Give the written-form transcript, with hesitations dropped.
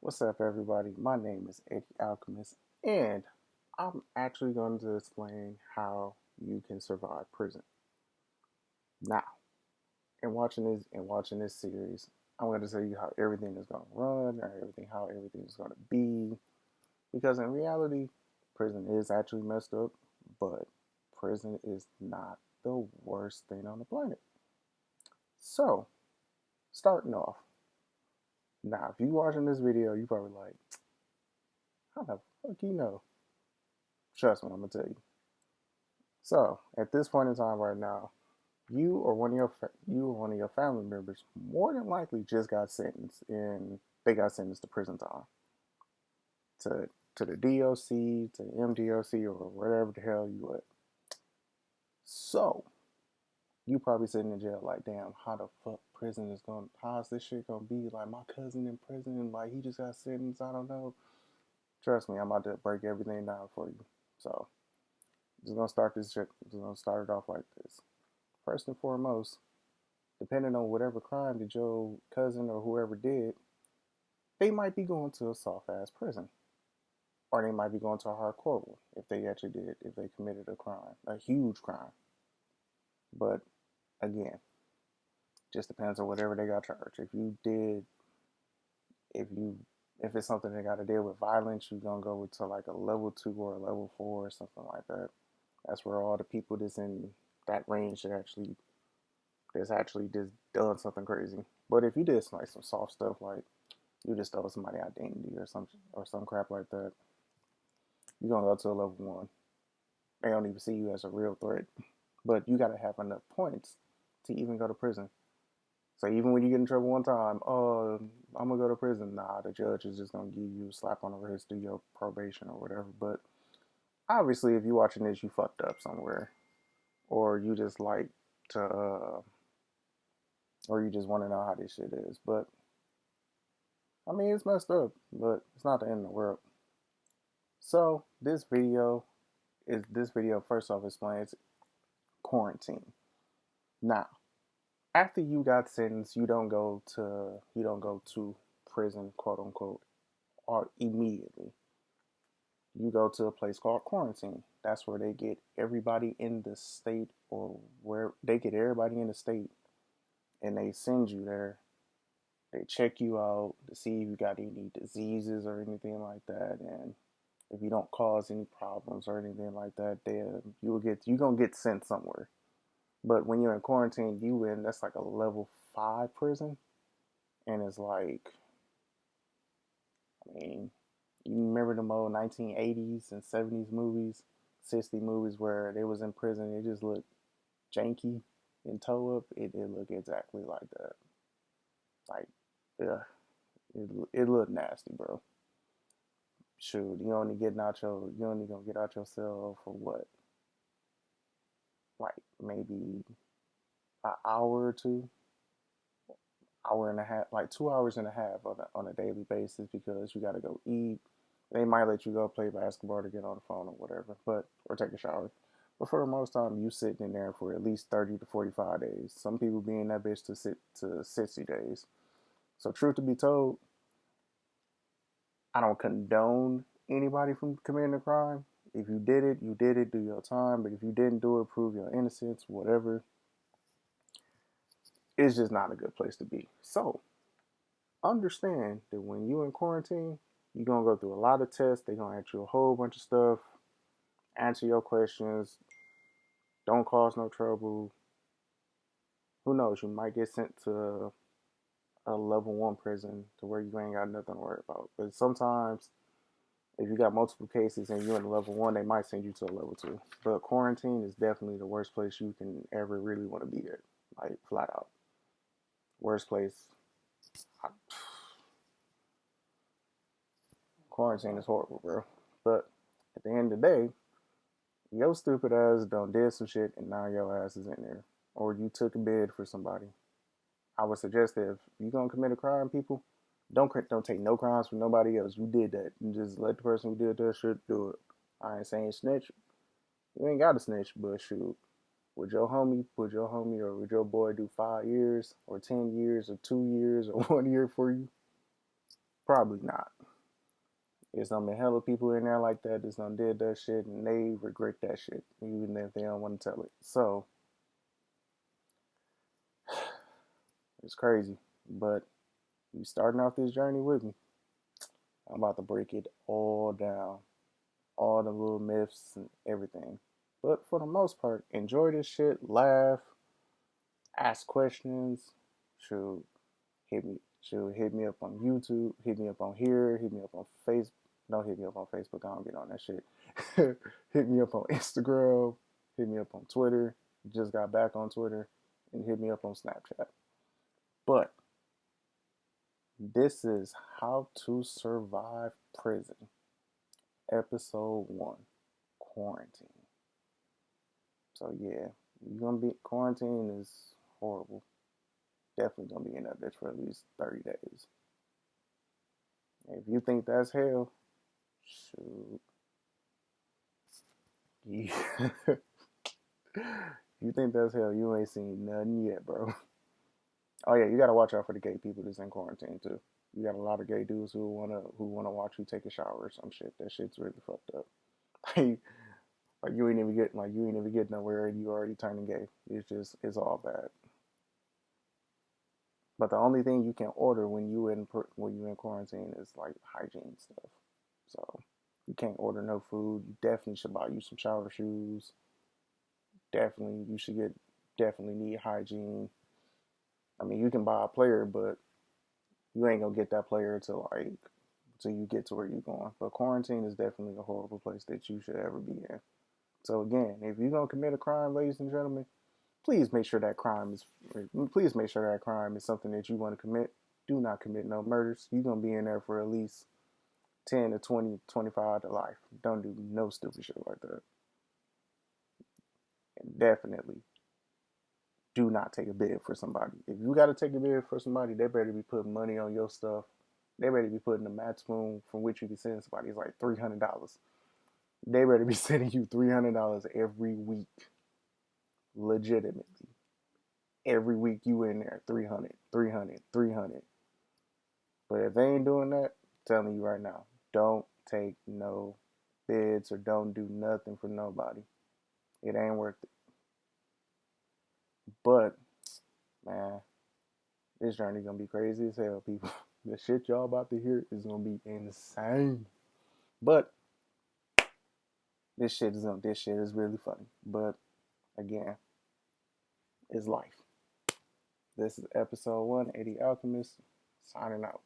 What's up, everybody? My name is Eddie Alchemist, and I'm actually going to explain how you can survive prison. Now, in watching this series, I'm going to tell you how everything is going to run, or how everything is going to be. Because in reality, prison is actually messed up, but prison is not the worst thing on the planet. So, starting off. Now, if you watching this video, you probably like, how the fuck you know? Trust me, I'm gonna tell you. So, at this point in time right now, you or one of your family members more than likely just got sentenced, and they got sentenced to prison time, to the DOC, to the MDOC, or wherever the hell you at. So, you probably sitting in jail like, damn, how the fuck prison is going? How's this shit gonna be? Like, my cousin in prison, and like he just got sentenced. I don't know. Trust me, I'm about to break everything down for you. So, just gonna start this shit. Just gonna start it off like this. First and foremost, depending on whatever crime that your cousin or whoever did, they might be going to a soft ass prison. Or they might be going to a hardcore one if they committed a crime, a huge crime. But again, just depends on whatever they got charged. If you, if it's something that got to deal with violence, you're gonna go to like a level 2 or a level 4 or something like that. That's where all the people that's in that range that's actually just done something crazy. But if you did like some soft stuff, like you just stole somebody's identity or some crap like that, you're gonna go to a level 1. They don't even see you as a real threat, but you gotta have enough points to even go to prison. So even when you get in trouble one time, oh, I'm gonna go to prison. Nah, the judge is just gonna give you a slap on the wrist, do your probation or whatever. But obviously, if you're watching this, you fucked up somewhere, or you just like to, or you just want to know how this shit is. But I mean, it's messed up, but it's not the end of the world. So this video first off explains quarantine. Now, after you got sentenced, you don't go to prison, quote unquote, or immediately. You go to a place called quarantine. That's where they get everybody in the state, or where they get everybody in the state, and they send you there. They check you out to see if you got any diseases or anything like that, and if you don't cause any problems or anything like that, then you gonna get sent somewhere. But when you're in quarantine, that's like a level 5 prison, and it's like, I mean, you remember the old 1980s and 70s movies, 60 movies where they was in prison, it just looked janky and toe up. It looked exactly like that. Like, yeah, it looked nasty, bro. Shoot, you only gonna get out your cell for what? Like maybe an hour or two, hour and a half, like 2 hours and a half on a daily basis, because you gotta go eat. They might let you go play basketball to get on the phone or whatever, or take a shower. But for the most time, you sitting in there for at least 30 to 45 days. Some people be in that bitch to 60 days. So truth to be told, I don't condone anybody from committing a crime. If you did it, you did it, do your time. But if you didn't do it, prove your innocence, whatever. It's just not a good place to be. So understand that when you're in quarantine, you're gonna go through a lot of tests. They're gonna ask you a whole bunch of stuff, answer your questions, don't cause no trouble. Who knows? You might get sent to a level 1 prison to where you ain't got nothing to worry about. But sometimes, if you got multiple cases and you're in a level 1, they might send you to a level 2. But quarantine is definitely the worst place you can ever really want to be at. Like, flat out. Worst place. Quarantine is horrible, bro. But at the end of the day, your stupid ass done did some shit and now your ass is in there. Or you took a bid for somebody. I would suggest that if you're gonna commit a crime, people, don't take no crimes from nobody else. You did that. You just let the person who did that shit do it. I ain't saying snitch. You ain't got to snitch, but shoot. Would your homie or would your boy do 5 years or 10 years or 2 years or 1 year for you? Probably not. There's gonna be hella people in there like that that's gonna did that shit and they regret that shit, even if they don't want to tell it. So it's crazy. But you starting off this journey with me. I'm about to break it all down. All the little myths and everything. But for the most part, enjoy this shit, laugh, ask questions. Shoot, hit me up on YouTube, hit me up on here, hit me up on Facebook. Don't hit me up on Facebook. I don't get on that shit. Hit me up on Instagram. Hit me up on Twitter. Just got back on Twitter, and hit me up on Snapchat. But this is How to Survive Prison, Episode 1, Quarantine. So yeah, you're gonna be quarantine is horrible. Definitely gonna be in that bitch for at least 30 days. If you think that's hell, shoot. Yeah. You think that's hell, you ain't seen nothing yet, bro. Oh yeah, you gotta watch out for the gay people that's in quarantine too. You got a lot of gay dudes who wanna watch you take a shower or some shit. That shit's really fucked up. Like you ain't even get nowhere and you already turning gay. It's all bad. But the only thing you can order when you in quarantine is like hygiene stuff. So you can't order no food. You definitely should buy you some shower shoes. Definitely you should get definitely need hygiene. I mean you can buy a player, but you ain't gonna get that player till you get to where you're going. But quarantine is definitely a horrible place that you should ever be in. So again, if you're gonna commit a crime, ladies and gentlemen, please make sure that crime is something that you want to commit. Do not commit no murders. You're gonna be in there for at least 10 to 20, 25 to life. Don't do no stupid shit like that. And definitely do not take a bid for somebody. If you gotta take a bid for somebody, they better be putting money on your stuff. They better be putting the maximum from which you can send somebody is like $300. They better be sending you $300 every week. Legitimately. Every week you in there, 300, 300, 300. But if they ain't doing that, I'm telling you right now, don't take no bids or don't do nothing for nobody. It ain't worth it. But, man, this journey gonna be crazy as hell, people. The shit y'all about to hear is gonna be insane. But this shit is really funny. But again, it's life. This is episode 1, Eddie Alchemist, signing out.